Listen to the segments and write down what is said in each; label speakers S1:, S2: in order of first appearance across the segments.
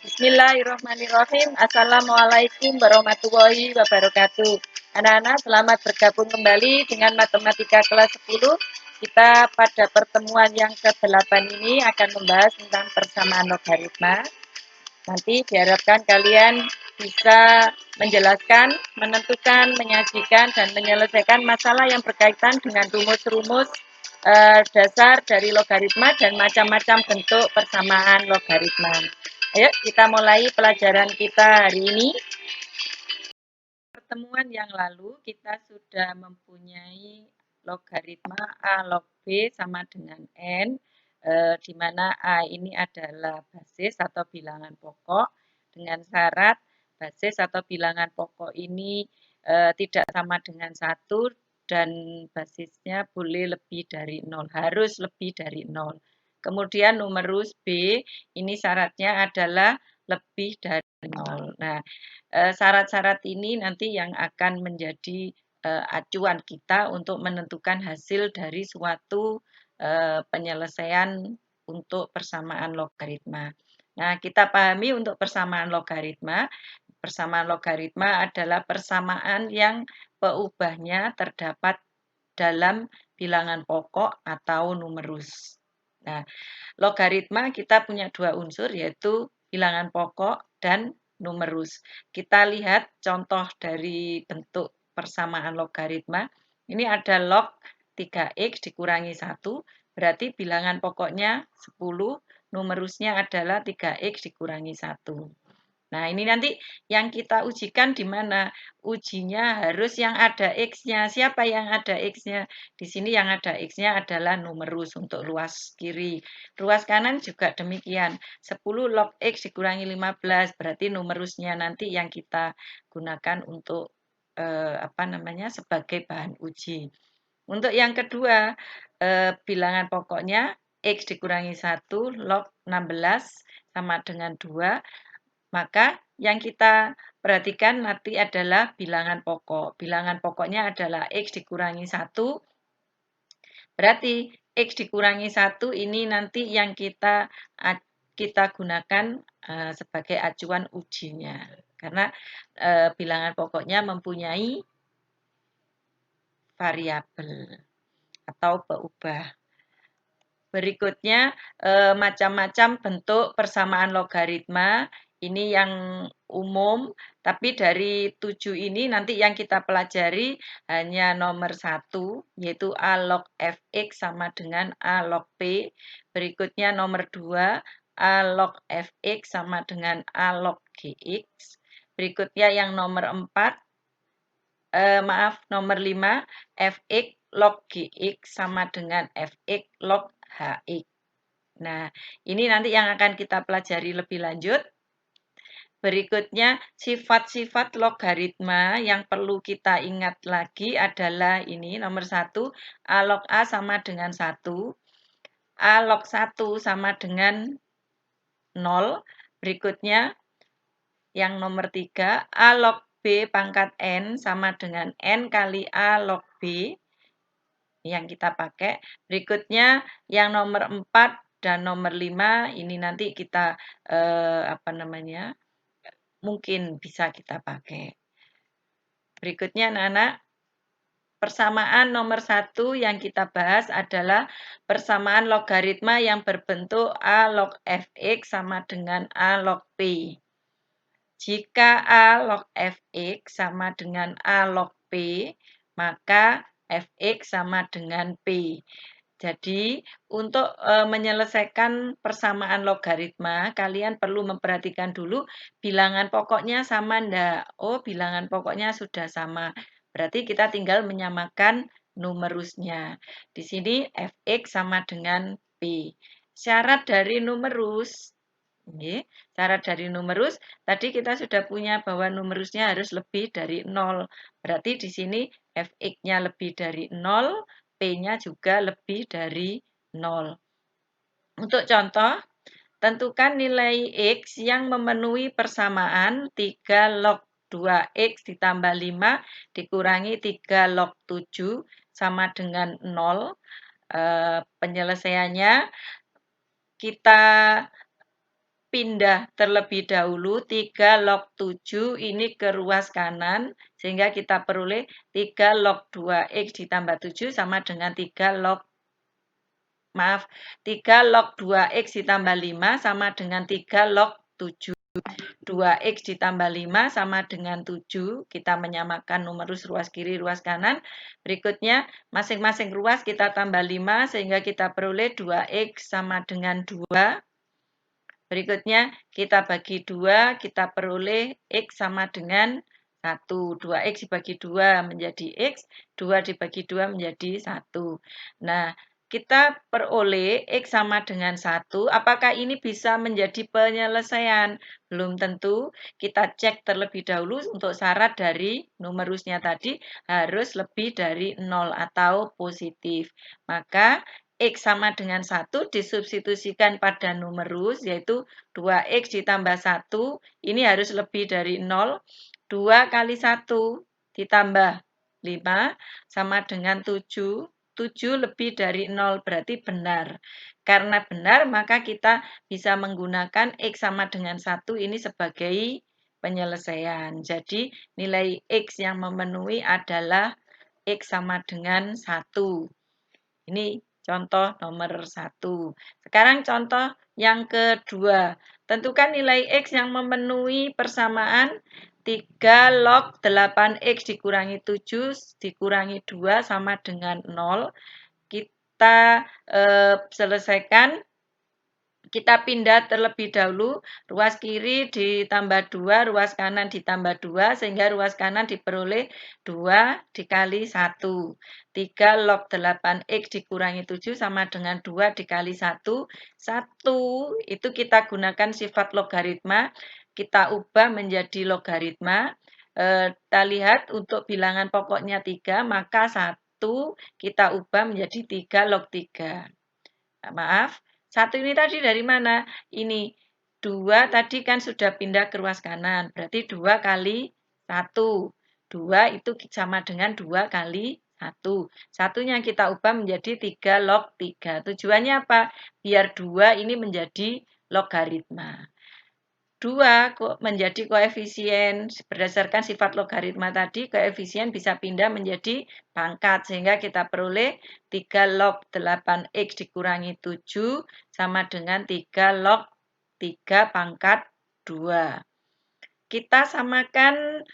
S1: Bismillahirrahmanirrahim. Assalamualaikum warahmatullahi wabarakatuh. Anak-anak, selamat bergabung kembali dengan Matematika kelas 10. Kita pada pertemuan yang ke-8 ini akan membahas tentang persamaan logaritma. Nanti diharapkan kalian bisa menjelaskan, menentukan, menyajikan, dan menyelesaikan masalah yang berkaitan dengan rumus-rumus dasar dari logaritma dan macam-macam bentuk persamaan logaritma. Ayo kita mulai pelajaran kita hari ini. Pertemuan yang lalu kita sudah mempunyai logaritma A log B sama dengan N, di mana A ini adalah basis atau bilangan pokok dengan syarat basis atau bilangan pokok ini tidak sama dengan 1 dan basisnya boleh lebih dari 0, harus lebih dari 0. Kemudian numerus B ini syaratnya adalah lebih dari 0. Nah, syarat-syarat ini nanti yang akan menjadi acuan kita untuk menentukan hasil dari suatu penyelesaian untuk persamaan logaritma. Nah, kita pahami untuk persamaan logaritma. Persamaan logaritma adalah persamaan yang peubahnya terdapat dalam bilangan pokok atau numerus. Nah, logaritma kita punya dua unsur yaitu bilangan pokok dan numerus. Kita lihat contoh dari bentuk persamaan logaritma. Ini ada log 3x dikurangi 1, berarti bilangan pokoknya 10, numerusnya adalah 3x dikurangi 1. Nah, ini nanti yang kita ujikan di mana? Ujinya harus yang ada X-nya. Siapa yang ada X-nya? Di sini yang ada X-nya adalah numerus untuk ruas kiri. Ruas kanan juga demikian. 10 log X dikurangi 15, berarti numerusnya nanti yang kita gunakan untuk sebagai bahan uji. Untuk yang kedua, bilangan pokoknya X dikurangi 1 log 16 sama dengan 2. Maka yang kita perhatikan nanti adalah bilangan pokok. Bilangan pokoknya adalah X dikurangi 1. Berarti X dikurangi 1 ini nanti yang kita gunakan sebagai acuan ujinya. Karena bilangan pokoknya mempunyai variabel atau peubah. Berikutnya macam-macam bentuk persamaan logaritma. Ini yang umum, tapi dari 7 ini nanti yang kita pelajari hanya nomor 1, yaitu A log Fx sama dengan A log P. Berikutnya nomor 2, A log Fx sama dengan A log Gx. Berikutnya yang nomor 4, nomor 5, Fx log Gx sama dengan Fx log Hx. Nah, ini nanti yang akan kita pelajari lebih lanjut. Berikutnya, sifat-sifat logaritma yang perlu kita ingat lagi adalah ini, nomor 1, A log A sama dengan 1. A log 1 sama dengan 0. Berikutnya, yang nomor 3, A log B pangkat N sama dengan N kali A log B. Yang kita pakai. Berikutnya, yang nomor 4 dan nomor 5, ini nanti kita, mungkin bisa kita pakai. Berikutnya anak-anak, persamaan nomor 1 yang kita bahas adalah persamaan logaritma yang berbentuk A log Fx sama dengan A log P. Jika A log Fx sama dengan A log P, maka Fx sama dengan P. Jadi, untuk menyelesaikan persamaan logaritma, kalian perlu memperhatikan dulu bilangan pokoknya sama enggak. Oh, bilangan pokoknya sudah sama. Berarti kita tinggal menyamakan numerusnya. Di sini Fx sama dengan P. Syarat dari numerus, syarat dari numerus, tadi kita sudah punya bahwa numerusnya harus lebih dari 0. Berarti di sini Fx-nya lebih dari 0, P-nya juga lebih dari 0. Untuk contoh, tentukan nilai X yang memenuhi persamaan 3 log 2X ditambah 5 dikurangi 3 log 7 sama dengan 0. Penyelesaiannya kita pindah terlebih dahulu 3 log 7 ini ke ruas kanan, sehingga kita peroleh 3 log 2X ditambah 7 sama dengan 3 log 2X ditambah 5 sama dengan 3 log 7. 2X ditambah 5 sama dengan 7. Kita menyamakan numerus ruas kiri, ruas kanan. Berikutnya, masing-masing ruas kita tambah 5 sehingga kita peroleh 2X sama dengan 2. Berikutnya, kita bagi 2, kita peroleh X sama dengan 1. 2X dibagi 2 menjadi X, 2 dibagi 2 menjadi 1. Nah, kita peroleh X sama dengan 1. Apakah ini bisa menjadi penyelesaian? Belum tentu. Kita cek terlebih dahulu untuk syarat dari numerusnya tadi harus lebih dari 0 atau positif. Maka X sama dengan 1 disubstitusikan pada numerus, yaitu 2X ditambah 1, ini harus lebih dari 0. 2 kali 1 ditambah 5 sama dengan 7. 7 lebih dari 0 berarti benar. Karena benar, maka kita bisa menggunakan X sama dengan 1 ini sebagai penyelesaian. Jadi, nilai X yang memenuhi adalah X sama dengan 1. Ini contoh nomor 1. Sekarang contoh yang kedua. Tentukan nilai X yang memenuhi persamaan 3 log 8X dikurangi 7 dikurangi 2 sama dengan 0. Kita selesaikan. Kita pindah terlebih dahulu, ruas kiri ditambah 2, ruas kanan ditambah 2, sehingga ruas kanan diperoleh 2 dikali 1. 3 log 8X dikurangi 7 sama dengan 2 dikali 1. 1 itu kita gunakan sifat logaritma, kita ubah menjadi logaritma. Kita lihat untuk bilangan pokoknya 3, maka 1 kita ubah menjadi 3 log 3. Maaf. 1 ini tadi dari mana? Ini 2 tadi kan sudah pindah ke ruas kanan. Berarti 2 kali 1. 2 itu sama dengan 2 kali 1. Satunya kita ubah menjadi 3 log 3. Tujuannya apa? Biar 2 ini menjadi logaritma. 2 menjadi koefisien berdasarkan sifat logaritma tadi, koefisien bisa pindah menjadi pangkat sehingga kita peroleh 3 log 8X dikurangi 7 sama dengan 3 log 3 pangkat 2. Kita samakan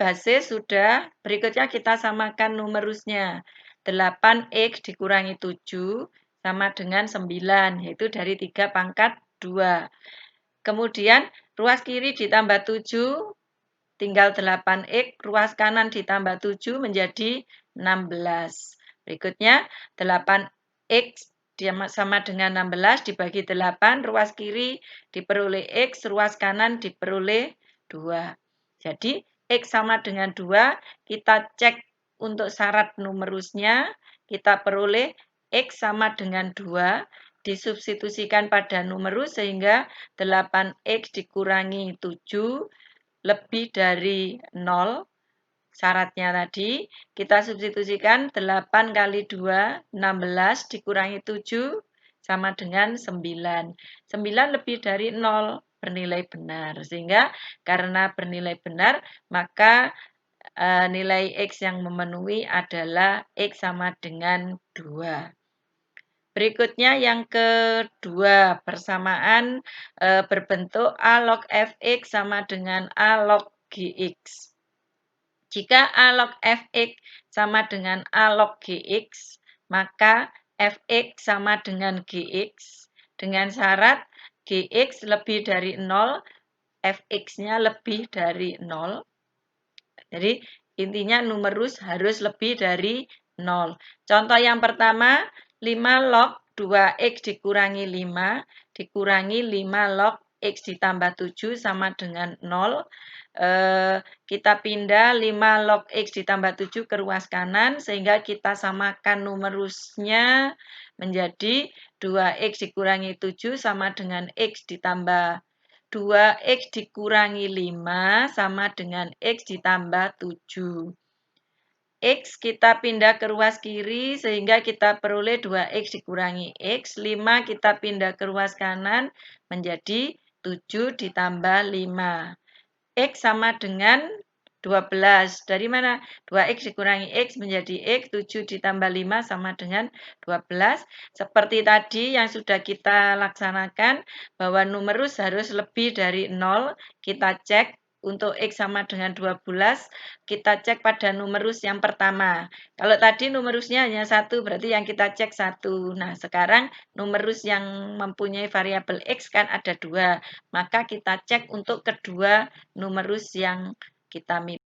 S1: basis sudah, berikutnya kita samakan numerusnya. 8X dikurangi 7 sama dengan 9, yaitu dari 3 pangkat 2. Kemudian ruas kiri ditambah 7, tinggal 8X, ruas kanan ditambah 7 menjadi 16. Berikutnya 8X sama dengan 16 dibagi 8, ruas kiri diperoleh X, ruas kanan diperoleh 2. Jadi X sama dengan 2, kita cek untuk syarat numerusnya, kita peroleh X sama dengan 2, disubstitusikan pada numerus sehingga 8X dikurangi 7 lebih dari 0. Syaratnya tadi kita substitusikan 8 kali 2, 16 dikurangi 7 sama dengan 9. 9 lebih dari 0 bernilai benar. Sehingga karena bernilai benar, maka nilai X yang memenuhi adalah X sama dengan 2. Berikutnya yang kedua, persamaan berbentuk A log Fx sama dengan A log Gx. Jika A log Fx sama dengan A log Gx, maka Fx sama dengan Gx. Dengan syarat Gx lebih dari 0, Fx-nya lebih dari 0. Jadi intinya numerus harus lebih dari 0. Contoh yang pertama, 5 log 2X dikurangi 5, dikurangi 5 log X ditambah 7 sama dengan 0. Kita pindah 5 log X ditambah 7 ke ruas kanan, sehingga kita samakan numerusnya menjadi 2X dikurangi 7 sama dengan X ditambah 2X dikurangi 5 sama dengan X ditambah 7. X kita pindah ke ruas kiri sehingga kita peroleh 2X dikurangi X. 5 kita pindah ke ruas kanan menjadi 7 ditambah 5. X sama dengan 12. Dari mana? 2X dikurangi X menjadi X. 7 ditambah 5 sama dengan 12. Seperti tadi yang sudah kita laksanakan bahwa numerus harus lebih dari 0. Kita cek. Untuk X sama dengan 12, kita cek pada numerus yang pertama. Kalau tadi numerusnya hanya 1, berarti yang kita cek 1. Nah, sekarang numerus yang mempunyai variabel X kan ada 2. Maka kita cek untuk kedua numerus yang kita miliki.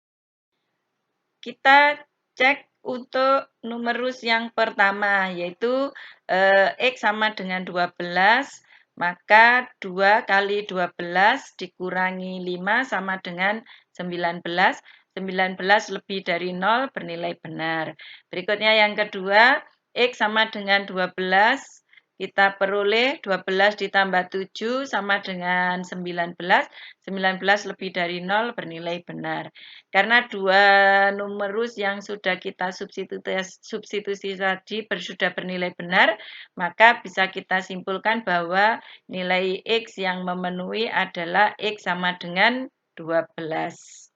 S1: Kita cek untuk numerus yang pertama, yaitu X sama dengan 12. Maka 2 kali 12 dikurangi 5 sama dengan 19. 19 lebih dari 0 bernilai benar. Berikutnya yang kedua, X sama dengan 12. Kita peroleh 12 ditambah 7 sama dengan 19. 19 lebih dari 0 bernilai benar. Karena dua numerus yang sudah kita substitusi tadi sudah bernilai benar, maka bisa kita simpulkan bahwa nilai X yang memenuhi adalah X sama dengan 12.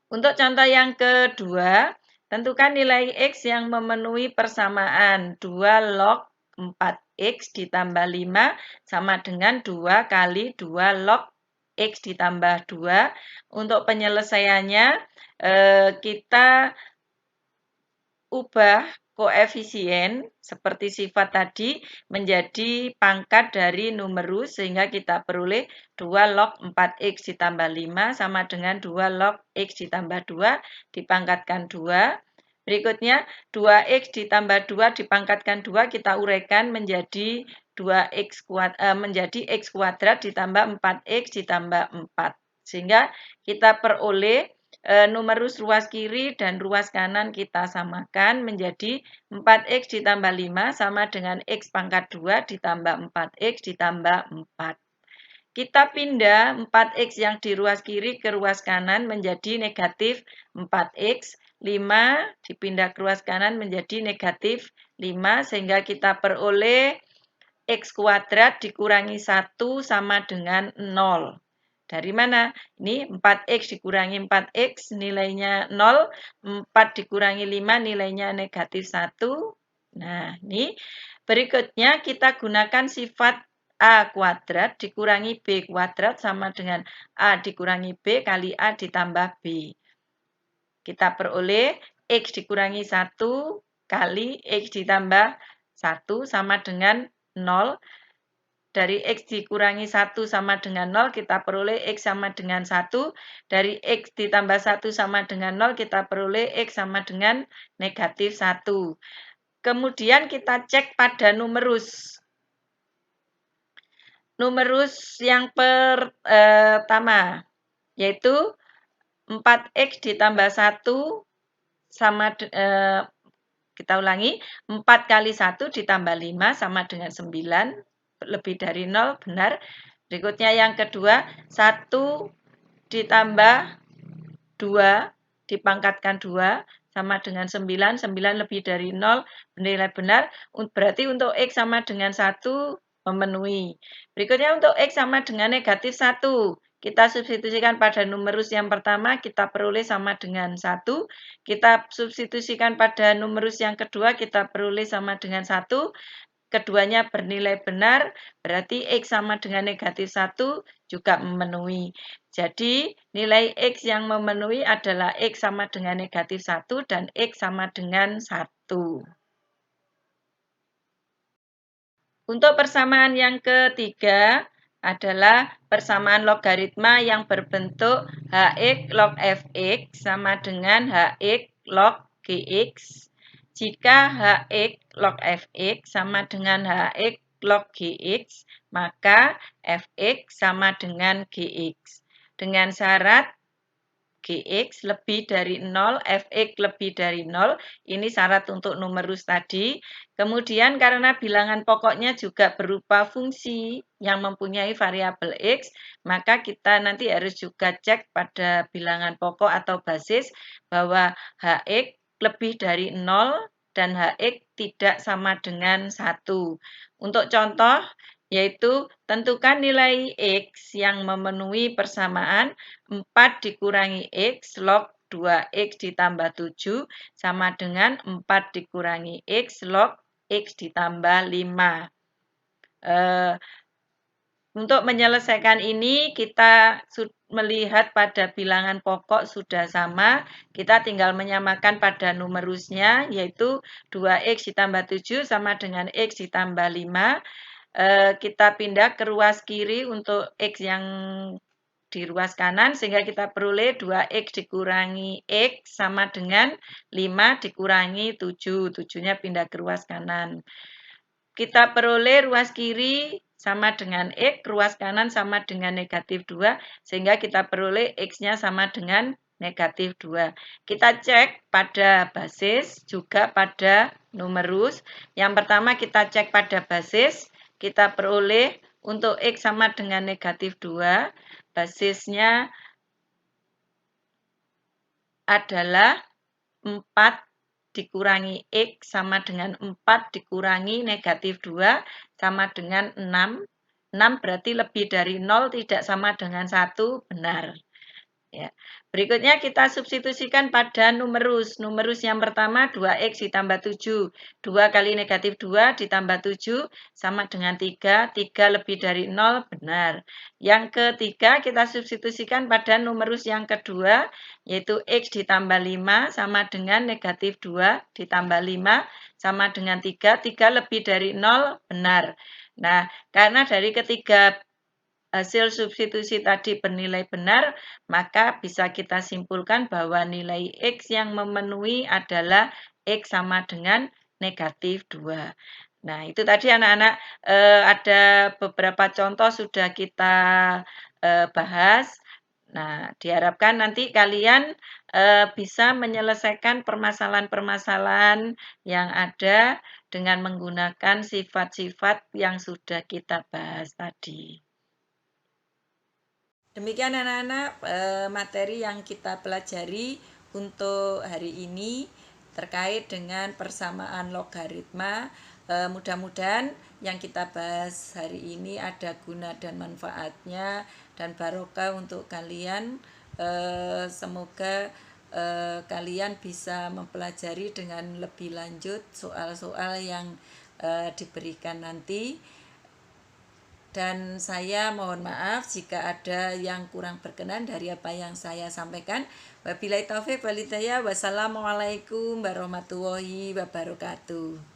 S1: Untuk contoh yang kedua, tentukan nilai X yang memenuhi persamaan 2 log 4X ditambah 5 sama dengan 2 kali 2 log X ditambah 2. Untuk penyelesaiannya, kita ubah koefisien seperti sifat tadi menjadi pangkat dari numerus sehingga kita peroleh 2 log 4X ditambah 5 sama dengan 2 log X ditambah 2 dipangkatkan 2. Berikutnya 2X ditambah 2 dipangkatkan 2 kita uraikan menjadi 2X menjadi X kuadrat ditambah 4X ditambah 4. Sehingga kita peroleh numerus ruas kiri dan ruas kanan kita samakan menjadi 4X ditambah 5 sama dengan X pangkat 2 ditambah 4X ditambah 4. Kita pindah 4X yang di ruas kiri ke ruas kanan menjadi negatif 4X. 5 dipindah ke ruas kanan menjadi negatif 5 sehingga kita peroleh X kuadrat dikurangi 1 sama dengan 0. Dari mana? Ini 4X dikurangi 4X nilainya 0, 4 dikurangi 5 nilainya negatif 1. Nah, ini berikutnya kita gunakan sifat A kuadrat dikurangi B kuadrat sama dengan A dikurangi B kali A ditambah B. Kita peroleh X dikurangi 1 kali X ditambah 1 sama dengan 0. Dari X dikurangi 1 sama dengan 0, kita peroleh X sama dengan 1. Dari X ditambah 1 sama dengan 0, kita peroleh X sama dengan negatif 1. Kemudian kita cek pada numerus. Numerus yang pertama, yaitu 4X ditambah 1 sama kita ulangi, 4 kali 1 ditambah 5 sama dengan 9, lebih dari 0, benar. Berikutnya yang kedua, 1 ditambah 2 dipangkatkan 2 sama dengan 9, 9 lebih dari 0, bernilai benar. Berarti untuk X sama dengan 1 memenuhi. Berikutnya untuk X sama dengan negatif 1. Kita substitusikan pada numerus yang pertama, kita peroleh sama dengan 1. Kita substitusikan pada numerus yang kedua, kita peroleh sama dengan 1. Keduanya bernilai benar, berarti X sama dengan negatif 1 juga memenuhi. Jadi, nilai X yang memenuhi adalah X sama dengan negatif 1 dan X sama dengan 1. Untuk persamaan yang ketiga adalah persamaan logaritma yang berbentuk Hx log Fx sama dengan Hx log Gx. Jika Hx log Fx sama dengan Hx log Gx, maka Fx sama dengan Gx. Dengan syarat Gx lebih dari 0, Fx lebih dari 0. Ini syarat untuk numerus tadi. Kemudian karena bilangan pokoknya juga berupa fungsi yang mempunyai variabel X, maka kita nanti harus juga cek pada bilangan pokok atau basis bahwa Hx lebih dari 0 dan Hx tidak sama dengan 1. Untuk contoh, yaitu tentukan nilai X yang memenuhi persamaan 4 dikurangi X log 2X ditambah 7 sama dengan 4 dikurangi X log X ditambah 5. Untuk menyelesaikan ini, kita melihat pada bilangan pokok sudah sama, kita tinggal menyamakan pada numerusnya, yaitu 2X ditambah 7 sama dengan X ditambah 5. Kita pindah ke ruas kiri untuk X yang di ruas kanan, sehingga kita peroleh 2X dikurangi X sama dengan 5 dikurangi 7. 7-nya pindah ke ruas kanan. Kita peroleh ruas kiri sama dengan X, ruas kanan sama dengan negatif 2, sehingga kita peroleh X-nya sama dengan negatif 2. Kita cek pada basis, juga pada numerus. Yang pertama kita cek pada basis, kita peroleh untuk X sama dengan negatif 2, basisnya adalah 4 dikurangi X sama dengan 4 dikurangi negatif 2 sama dengan 6. 6 berarti lebih dari 0 tidak sama dengan 1, benar. Ya. Berikutnya kita substitusikan pada numerus. Numerus yang pertama 2X ditambah 7. 2 kali negatif 2 ditambah 7 sama dengan 3. 3 lebih dari 0, benar. Yang ketiga kita substitusikan pada numerus yang kedua, yaitu X ditambah 5 sama dengan negatif 2 ditambah 5 sama dengan 3. 3 lebih dari 0, benar. Nah, karena dari ketiga hasil substitusi tadi bernilai benar, maka bisa kita simpulkan bahwa nilai X yang memenuhi adalah X sama dengan negatif 2. Nah, itu tadi anak-anak ada beberapa contoh sudah kita bahas. Nah, diharapkan nanti kalian bisa menyelesaikan permasalahan-permasalahan yang ada dengan menggunakan sifat-sifat yang sudah kita bahas tadi. Demikian anak-anak materi yang kita pelajari untuk hari ini terkait dengan persamaan logaritma. Mudah-mudahan yang kita bahas hari ini ada guna dan manfaatnya dan barokah untuk kalian. Semoga kalian bisa mempelajari dengan lebih lanjut soal-soal yang diberikan nanti. Dan saya mohon maaf jika ada yang kurang berkenan dari apa yang saya sampaikan. Wabillahi taufiq wal hidayah. Wassalamualaikum warahmatullahi wabarakatuh.